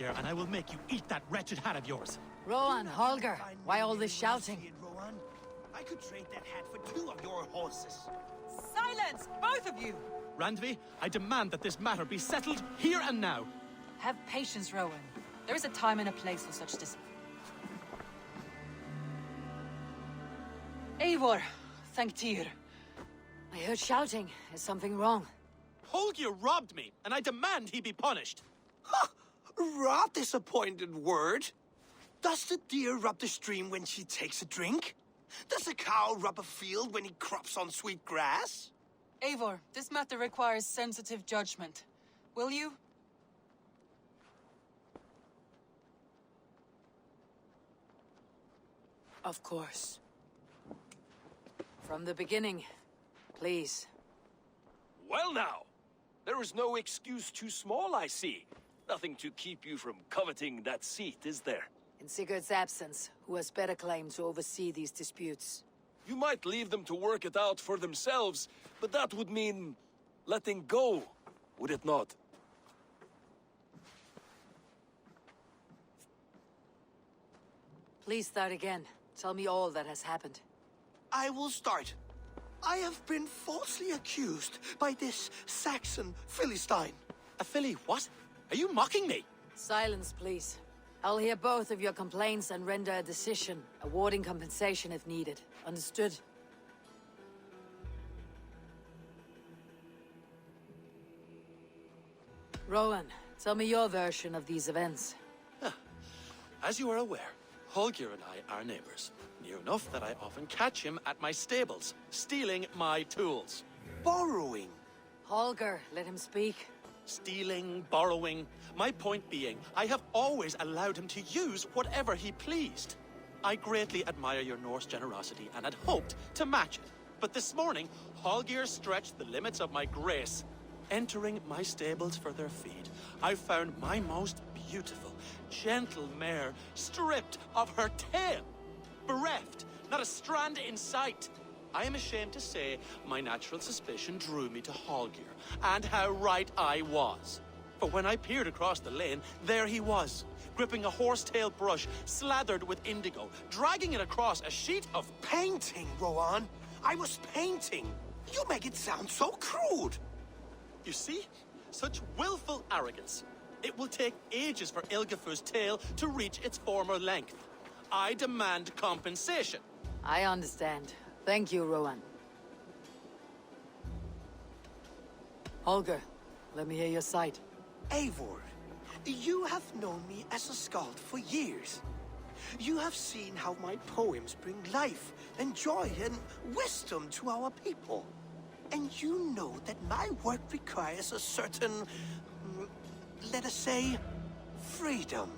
Holger, and I will make you eat that wretched hat of yours. Rowan, Holger, why all this shouting? Rowan, I could trade that hat for 2 of your horses. Silence, both of you! Randvi, I demand that this matter be settled here and now. Have patience, Rowan. There is a time and a place for such discipline. Eivor, thank Tyr. I heard shouting. Is something wrong? Holger robbed me, and I demand he be punished. Ha! Rot disappointed word. Does the deer rub the stream when she takes a drink? Does a cow rub a field when he crops on sweet grass? Eivor, this matter requires sensitive judgment. Will you? Of course. From the beginning, please. Well now, there is no excuse too small, I see. Nothing to keep you from coveting that seat, is there? In Sigurd's absence, who has better claim to oversee these disputes? You might leave them to work it out for themselves, but that would mean letting go, would it not? Please start again. Tell me all that has happened. I will start. I have been falsely accused by this Saxon Philistine. A filly what? Are you mocking me? Silence, please. I'll hear both of your complaints and render a decision, awarding compensation if needed. Understood? Rowan, tell me your version of these events. As you are aware, Holger and I are neighbors. Near enough that I often catch him at my stables, stealing my tools. Borrowing. Holger, let him speak. Stealing, borrowing. My point being, I have always allowed him to use whatever he pleased. I greatly admire your Norse generosity and had hoped to match it. But this morning, Holger stretched the limits of my grace. Entering my stables for their feed, I found my most beautiful, gentle mare stripped of her tail. Bereft, not a strand in sight. I am ashamed to say my natural suspicion drew me to Holger, and how right I was. For when I peered across the lane, there he was, gripping a horsetail brush slathered with indigo, dragging it across a sheet of... Painting, Rowan. I was painting. You make it sound so crude. You see? Such willful arrogance. It will take ages for Ilgafur's tail to reach its former length. I demand compensation. I understand. Thank you, Rowan. Holger, let me hear your side. Eivor, you have known me as a skald for years. You have seen how my poems bring life and joy and wisdom to our people. And you know that my work requires a certain, let us say, freedom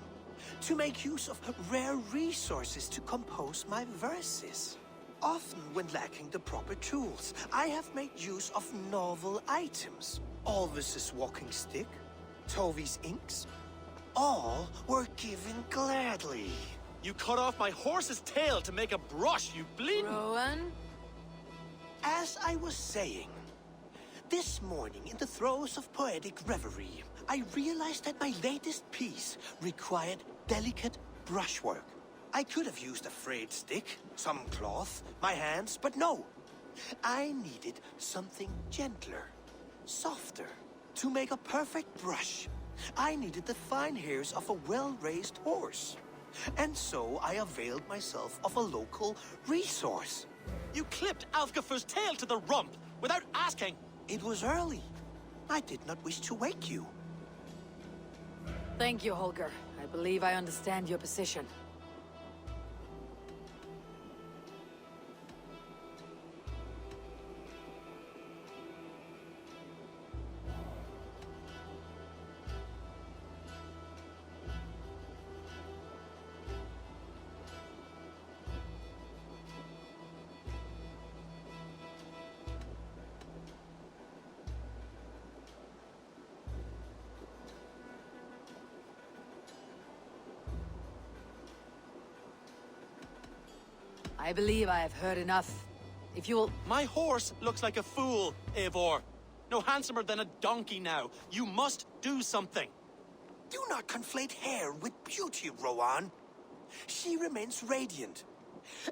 to make use of rare resources to compose my verses. Often when lacking the proper tools, I have made use of novel items. Alvis's walking stick, Tovi's inks, all were given gladly. You cut off my horse's tail to make a brush, you bleeding... Rowan? As I was saying, this morning in the throes of poetic reverie, I realized that my latest piece required delicate brushwork. I could have used a frayed stick, some cloth, my hands, but no. I needed something gentler, softer. To make a perfect brush, I needed the fine hairs of a well-raised horse. And so I availed myself of a local resource. You clipped Alfgafur's tail to the rump, without asking. It was early. I did not wish to wake you. Thank you, Holger. I believe I understand your position. I believe I have heard enough. If you will... My horse looks like a fool, Eivor. No handsomer than a donkey now. You must do something. Do not conflate hair with beauty, Rowan. She remains radiant.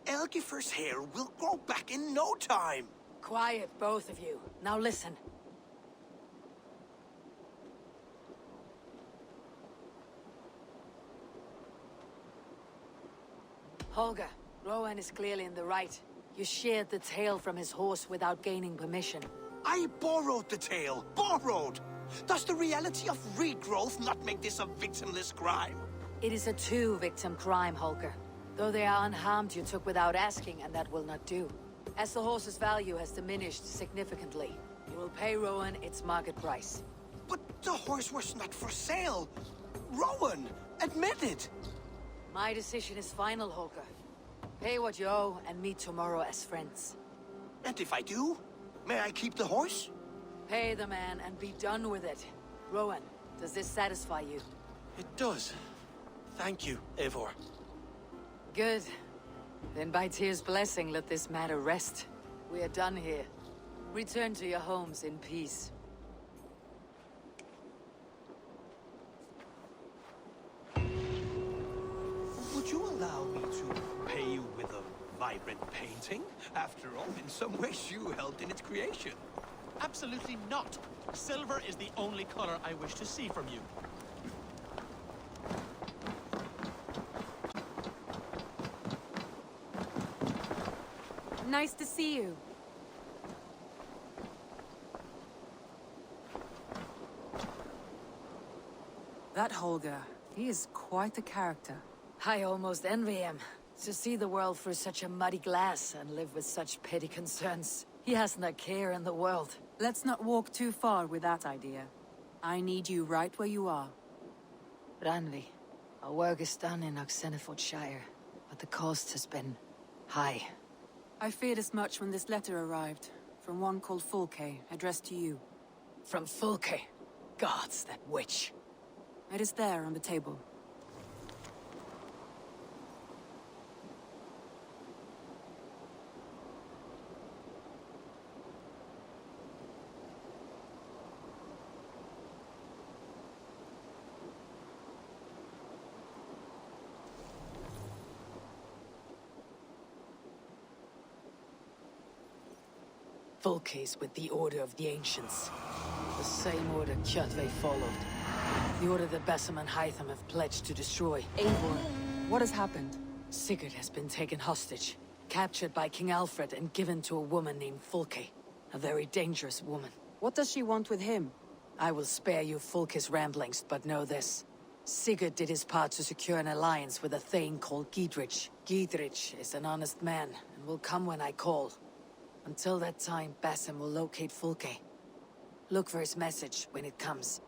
Elgifer's hair will grow back in no time. Quiet, both of you. Now listen. Holger, Rowan is clearly in the right. You sheared the tail from his horse without gaining permission. I borrowed the tail. Borrowed! Does the reality of regrowth not make this a victimless crime? It is a two-victim crime, Holger. Though they are unharmed, you took without asking, and that will not do. As the horse's value has diminished significantly, you will pay Rowan its market price. But the horse was not for sale. Rowan, admit it. My decision is final, Holger. Pay what you owe and meet tomorrow as friends. And if I do, may I keep the horse? Pay the man and be done with it. Rowan, does this satisfy you? It does. Thank you, Eivor. Good. Then by Tyr's blessing, let this matter rest. We are done here. Return to your homes in peace. Would you allow me to pay you with a vibrant painting? After all, in some ways you helped in its creation. Absolutely not. Silver is the only color I wish to see from you. Nice to see you. That Holger, he is quite a character. I almost envy him. To see the world through such a muddy glass and live with such petty concerns. He hasn't a care in the world. Let's not walk too far with that idea. I need you right where you are. Ranvi, our work is done in Oxenfordshire, but the cost has been high. I feared as much when this letter arrived, from one called Fulke, addressed to you. From Fulke. Gods, that witch. It is there on the table. Fulke's with the Order of the Ancients. The same order Kjotve followed. The order that Basim and Hytham have pledged to destroy. Eivor, what has happened? Sigurd has been taken hostage, captured by King Alfred and given to a woman named Fulke. A very dangerous woman. What does she want with him? I will spare you Fulke's ramblings, but know this. Sigurd did his part to secure an alliance with a thane called Gidrich. Gidrich is an honest man, and will come when I call. Until that time, Basim will locate Fulke. Look for his message when it comes.